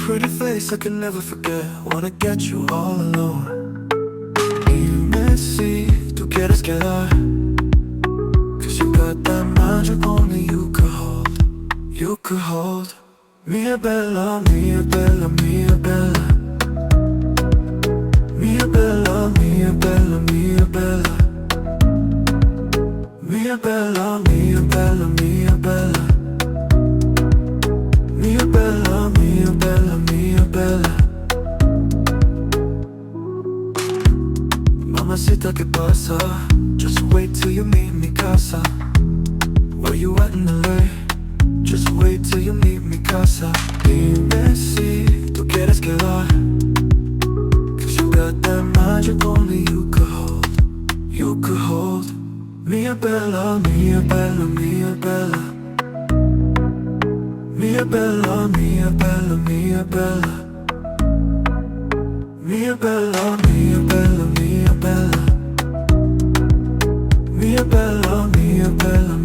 pretty face I can never forget. Wanna get you all alone. Dime si tú quieres quedar, 'cause you got that magic only you could hold. You could hold. Mia bella, mia bella, mia bella. Mia bella, mia bella, mia bella. Mia bella, mia bella, mia bella. Mia bella, mia bella, mia bella. Mamacita, ¿qué pasa? Just wait till you meet mi casa. Where you at in LA? Just wait till you meet mi casa. Dime si tú quieres quedar, 'cause you got that magic only you could hold. You could hold. Mia bella, mia bella, mia bella. Mia bella, mia bella, mia bella. Mia bella, mia bella, mia bella. Mia bella, mia bella.